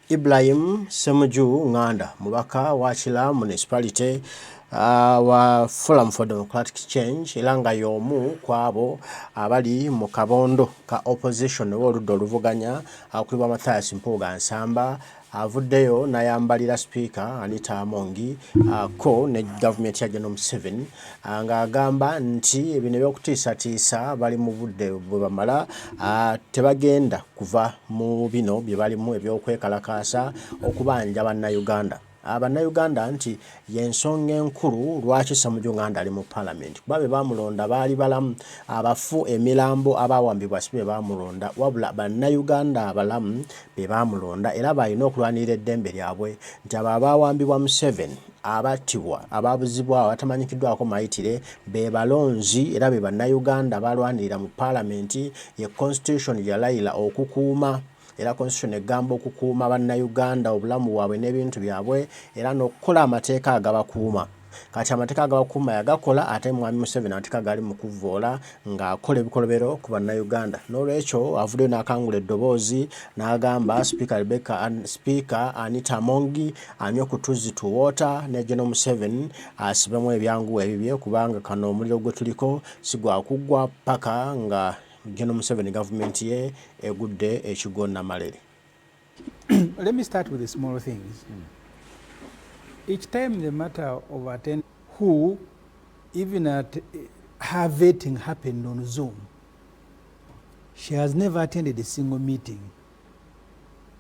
Ibrahim Ssemuju Nganda mubaka wa Kira municipality wa Forum for Democratic Change elanga yomu kwabo abali mu kabondo ka opposition w'oludda oluvuganya akulibwa Mathias Mpuuga Nsamba avuddeyo n'ayambalira Sipiika Anita Amongi ko ne government ya General Museveni nga agamba nti ebino by'okutiisatiisa bali mu budde bwe bamala tebagenda kuva mu bino bye balimu eby'okwekalakaasa okubanja bannayuganda. Abannayuganda nti y'ensonga enkulu lwaki Ssemuju Nganda ali mu Palamenti kuba be bamulonda baali balamu abafu emirambo abawambibwa si be bamulonda wabula bannayuganda abalamu be bamulonda era balina okulwanirira eddembe lyabwe nti abo abawambibwa Museveni abattibwa ababuzibwa abatamanyikiddwako mayitire be balonzi era be bannayuganda balwanirira mu Palamenti ye constitution yalayira okukuuma era constitution egamba okukuuma bannayuganda obulamu bwabwe n'ebintu byabwe era n'okukola amateeka agabakuuma. Kati amateeka agabakuuma yagakola ate mwami Museveni amateeka gali mu kuvvoola ng'akola ebikolobero ku bannayuganda. N'olwekyo avuddeyo n'akangula eddoboozi n'agamba Sipiika Anita Amongi anywe ku tuzzi to water ne General Museveni asibemu ebyanguwa ebibye kubanga kano omuliro gwe tuliko si gwa kuggwa paka nga General Museveni government ye egudde ekigonna malere. Let me start with the small things. Each time the matter of attending who, even at her vetting happened on Zoom, she has never attended a single meeting.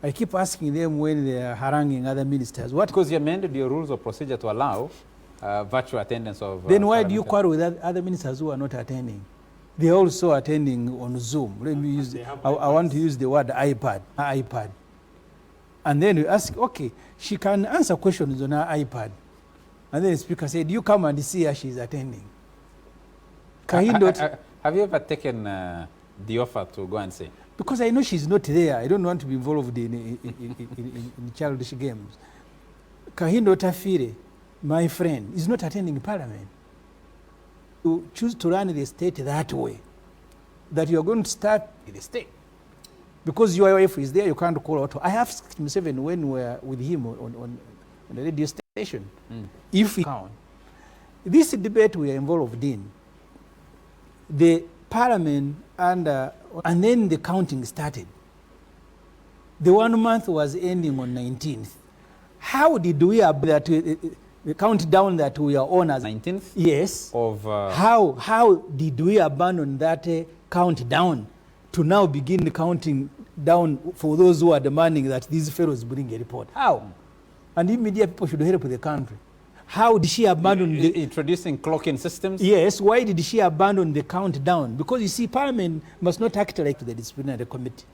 I keep asking them when they are haranguing other ministers, what? Because you amended your rules of procedure to allow virtual attendance of then why do you quarrel with other ministers who are not attending? They are also attending on Zoom. Let me use, I want to use the word iPad. And then you ask, okay, she can answer questions on her iPad. And then the speaker said, you come and see her, she's attending. Have you ever taken the offer to go and see? Because I know she's not there. I don't want to be involved in childish games. Kahindo Tafire, my friend, is not attending Parliament. You choose to run the state that way, that you are going to start the state. Because your wife is there, you can't call out. I have asked Museveni when we were with him on the radio station, if we count. This debate we are involved in, the Parliament and then the counting started. The 1 month was ending on 19th. How did we have that? The countdown that we are on as 19th? Yes. Of how did we abandon that countdown to now begin the counting down for those who are demanding that these fellows bring a report? How? And the media people should help the country. How did she abandon introducing clocking systems? Yes. Why did she abandon the countdown? Because you see, Parliament must not act like the disciplinary committee.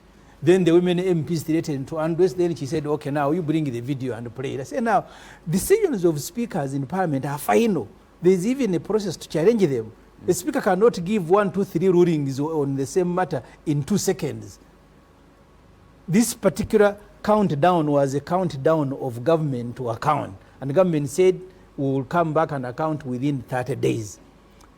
Then the women MPs threatened to undress. Then she said, okay, now you bring the video and play it. I said, now, decisions of speakers in Parliament are final. There's even a process to challenge them. The speaker cannot give 1, 2, 3 rulings on the same matter in 2 seconds. This particular countdown was a countdown of government to account. And the government said, we will come back and account within 30 days.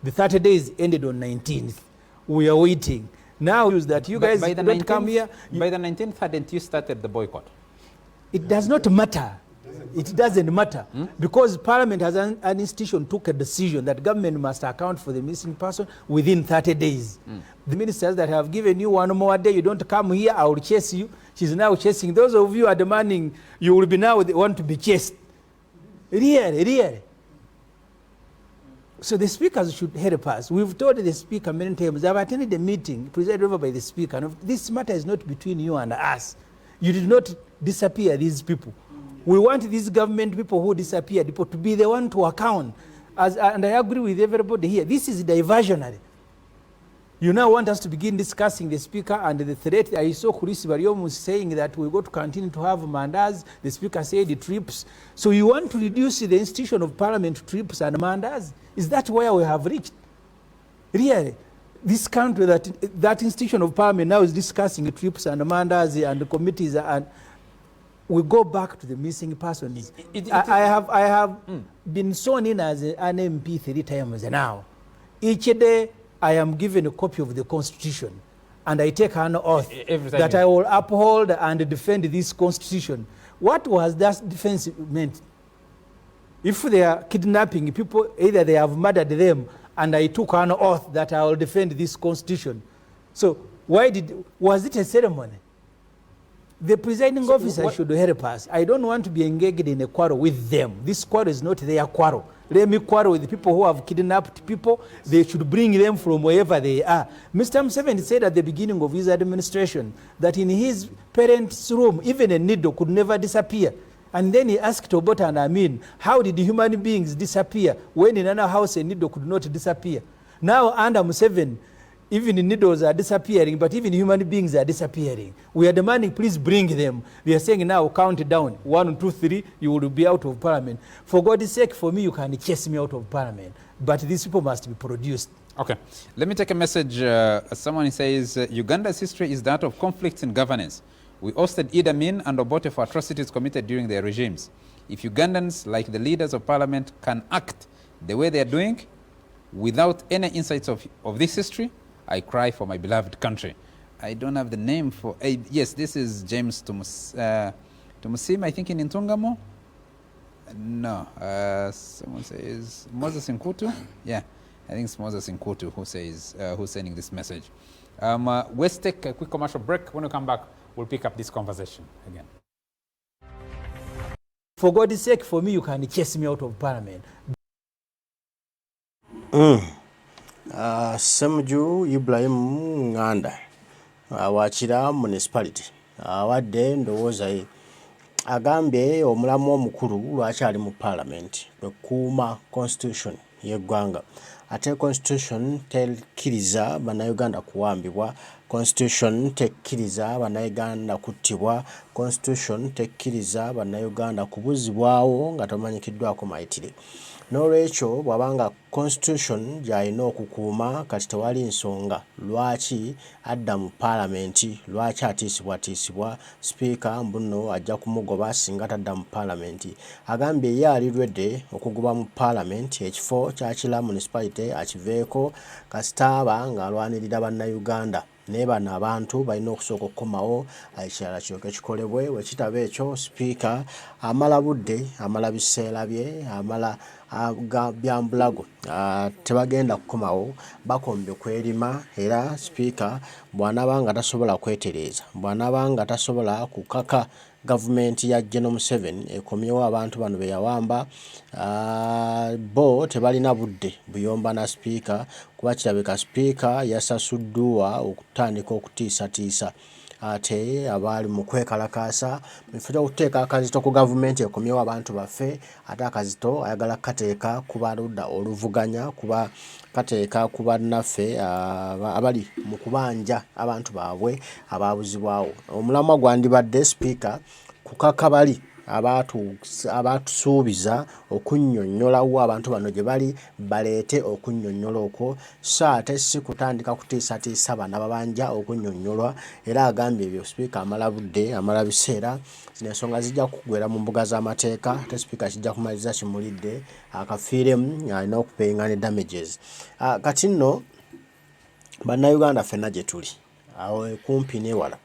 The 30 days ended on 19th. We are waiting. Now is that you guys don't come here. By the 19th, hadn't you started the boycott? It does not matter. It doesn't matter. Because Parliament as an institution took a decision that government must account for the missing person within 30 days. The ministers that have given you 1 more day, you don't come here, I will chase you. She's now chasing. Those of you are demanding, you will be now want to be chased. Really. So the speakers should help us. We've told the speaker many times, I've attended a meeting presided over by the speaker. And this matter is not between you and us. You did not disappear these people. We want these government people who disappeared to be the one to account. And I agree with everybody here. This is diversionary. You now want us to begin discussing the speaker and the threat. I saw Kulisi Bariomu saying that we're going to continue to have mandas. The speaker said the trips. So you want to reduce the institution of Parliament to trips and mandas? Is that where we have reached? Really? This country, that institution of Parliament now is discussing trips and mandas and the committees, and we go back to the missing persons. I have been sworn in as an MP 3 times now. Each day I am given a copy of the Constitution. and I take an oath that I will uphold and defend this constitution. What was that defense meant? If they are kidnapping people, either they have murdered them, and I took an oath that I will defend this constitution. So was it a ceremony? The presiding officer should help us. I don't want to be engaged in a quarrel with them. This quarrel is not their quarrel. Let me quarrel with the people who have kidnapped people. They should bring them from wherever they are. Mr. Museveni said at the beginning of his administration that in his parents' room, even a needle could never disappear. And then he asked Obote and Amin, how did human beings disappear when in another house a needle could not disappear? Now under Museveni, even needles are disappearing, but even human beings are disappearing. We are demanding, please bring them. They are saying now, count down. 1, 2, 3, you will be out of parliament. For God's sake, for me, you can chase me out of parliament. But these people must be produced. Okay. Let me take a message. Someone says, Uganda's history is that of conflicts in governance. We hosted Idi Amin and Obote for atrocities committed during their regimes. If Ugandans, like the leaders of parliament, can act the way they are doing without any insights of this history, I cry for my beloved country. I don't have the name for... yes, this is James Tumusim, I think in Ntungamo. No, someone says Moses Nkutu. Yeah, I think it's Moses Nkutu who's sending this message. Let's take a quick commercial break. When we come back, we'll pick up this conversation again. For God's sake, for me, you can chase me out of parliament. Ssemuju Nganda Ayanukude municipality awadde ndowooza ye agambye omulamu omukulu lwakyali mu parliament okuuma constitution y'eggwanga ate constitution tekkiriza bannayuganda kuwambibwa, constitution tekkiriza bannayuganda kuttibwa, constitution tekkiriza bannayuganda kubuzibwawo nga tomanyikiddwako mayitire. N'olwekyo bw'abanga constitution gy'alina okukuuma kati tewali nsonga lwaki adda mu parliament, lwaki atiisibwatiisibwa sipiika mbuno ajja kumugoba singa tadda mu parliament. Agambye ye ali ready okugoba mu parliament ekifo ky'Akira municipality akiveeko kasitaaba ng'alwanirira bannayuganda. Naye bano abantu balina okusooka okukomawo ekirala kiryoke kikolebwe. Wekitaba ekyo sipiika amala budde, amala biseera bye, amala byambulago tebagenda kukomawo, bakombe kwerima. Era sipiika bw'anaaba nga tasobola kwetereeza, bw'anaaba nga tasobola kukaka gavumenti ya General Museveni ekomyewo abantu bano be yawamba, bo tebalina budde buyomba na sipiika kuba kirabika sipiika yasasuddwa okutandika okutiisatiisa ate abaali mu kwekalakaasa bifo okuteeka akazito ku gavumenti ekomyewo abantu baffe, ate akazito ayagala kateeka ku baludda oluvuganya, kuba kateeka ku bannaffe abali mu kubanja abantu baabwe abaabuzibwawo. Omulamwa gwandibadde sipiika kukaka bali abatusuubiza okunnyonnyolawo abantu bano gye bali baleete okunnyonnyola okwo, so ate si kutandika kutiisatiisa bana babanja okunnyonnyolwa. Era agambye ebyo sipiika amala budde, amala biseera, zino ensonga zijja kugwera mu mbuga z'amateeka, ate sipiika kijja kumaliriza kimulidde akafiiremu, alina okupeyinga ne damages. Kati nno bannayuganda ffenna gye tuli awo kumpi n'ewala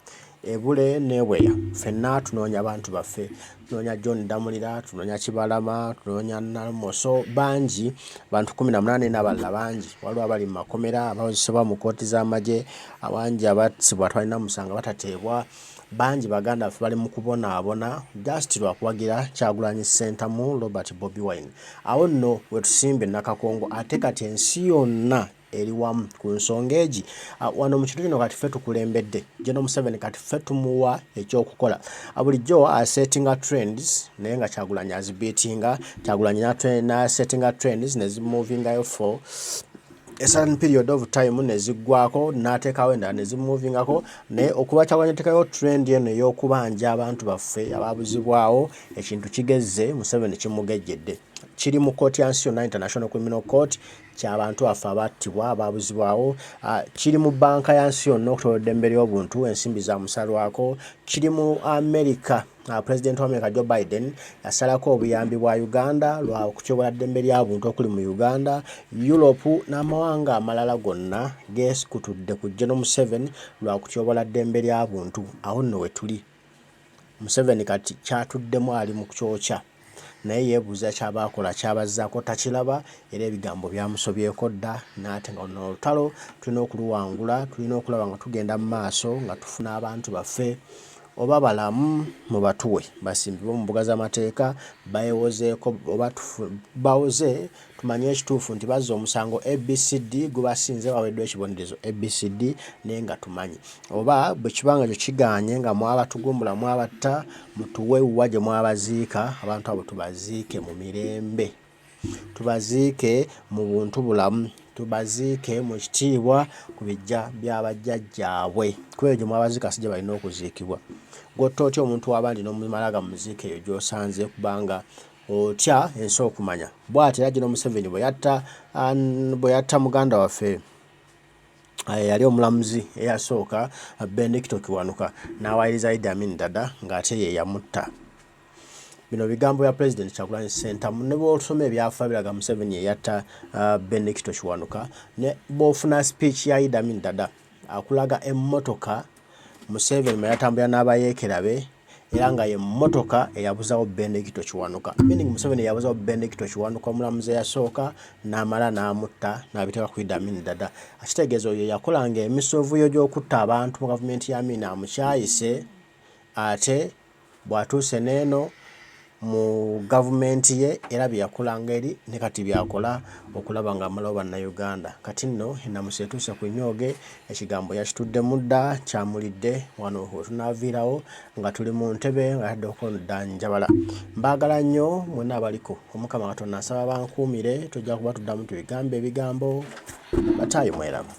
ebule n'ebweya ffenna tunoonya abantu baffe, tunoonya John Damulira, tunoonya Kibalama, tunoonya Namoso, bangi bantu 18 n'abalala bangi. Waliwo abali mu makomera, abawozesebwa mu kooti z'amagye, abangi abattibwa twalina musanga batateebwa, bangi baganda baffe bali mu kubonaabona just lwakuwagira Kyagulanyi Ssentamu Robert Bobi Wine. Awo nno wetusimbe Nakakongo ate kati ensi yonna eri wamu ku nsonga egi. Wano mu kitu kino kati ffe tukulembedde General Museveni, kati ffe tumuwa ekyokukola. Bulijjo asettinga trends naye nga Kyagulanyi azibeatinga, Kyagulanyi nasettinga trends nezimuvingayo for a certain period of time neziggwako n'ateekawo endala nezimuvingako, naye okuba Kyagulanyi ateekayo trend eno ey'okubanja abantu baffe ababuzibwawo, ekintu kigezze Museveni kimugejjedde. Kiri mu kooti yansi yonna, International Criminal Court, ky'abantu baffe abattibwa ababuzibwawo. Kiri mu banka yansi yonna okutwala eddembe ly'obuntu, ensimbi za musalwako. Kiri mu America President wa America Joe Biden yasalako obuyambi bwa Uganda lwa okutyobola ddembe ly'abuntu okuli mu Uganda, Europe n'amawanga amalala gonna geesikutudde ku General Museveni lwa okutyobola ddembe ly'abuntu. Awo nno we tuli. Museveni kati kyatuddemu ali mu kukyokya. Naye yeebuuza kyabaakola kyabazzaako takiraba era ebigambo byamusobyeko dda n'ate nga luno olutalo tulina okuluwangula, tulina okulaba nga tugenda mu maaso nga tufuna abantu baffe oba balamu mu batuwe basimbibwe mu mbuga z'amateeka bayewozeeko oba bawoze tumanye ekituufu nti bazza omusango ABCD gubasinze baweddwa ekibonerezo ABCD naye nga tumanyi oba bwe kibanga kyo kiganye nga mwabatugumbula mwabatta mutuwe wa gye mwabaziika abantu abo tubaziike mu mirembe, tubaziike mu buntu bulamu, tubaziike mu kitiibwa ku bijja by'abajjajjaabwe kuba gye mwabaziika si gye balina okuziikibwa. Gotta otya omuntu w'abandi n'omumalaga mu muziika eyo gy'osanze kubanga otya ensi okumanya. Bw'ati era General Museveni bwe yatta muganda waffe yali omulamuzi eyasooka Benedicto Kiwanuka n'awayiriza Idi Amin Dada ng'ate ye yamutta. Bino bigambo bya President Kyagulanyi Ssentamu ne bw'osoma ebyafa biraga Museveni ye yatta Benedicto Kiwanuka ne bw'ofuna speech ya Idi Amin Dada akulaga emmotoka Museveni mwe yatambulira n'abayeekera be era nga ye mmotoka eyabuzawo Benedicto Kiwanuka. Meaning Museveni yabuzawo Benedicto Kiwanuka omulamuzi eyasooka n'amala n'amutta n'abiteeka ku Idi Amin Dada. Akitegeeza oyo yakolanga emisovuyo gy'okutta abantu mu gavumenti ya Amin amukyayise ate bw'atuuse n'eno mu gavumenti ye era byakolanga eri ne kati byakola okulaba nga amalawo bannayuganda. Kati nno ennamusa etuuse ku nnyooge ekigambo yakituddemu dda kyamulidde wano we tunaaviirawo nga tuli mu ntebe nga yaddeko dda njabala. Mbaagala nnyo mwenna abaliko Omukama Katonda nsaba bankuumire tujja kuba tuddamu tubigambo ebigambo bataayi mweramu.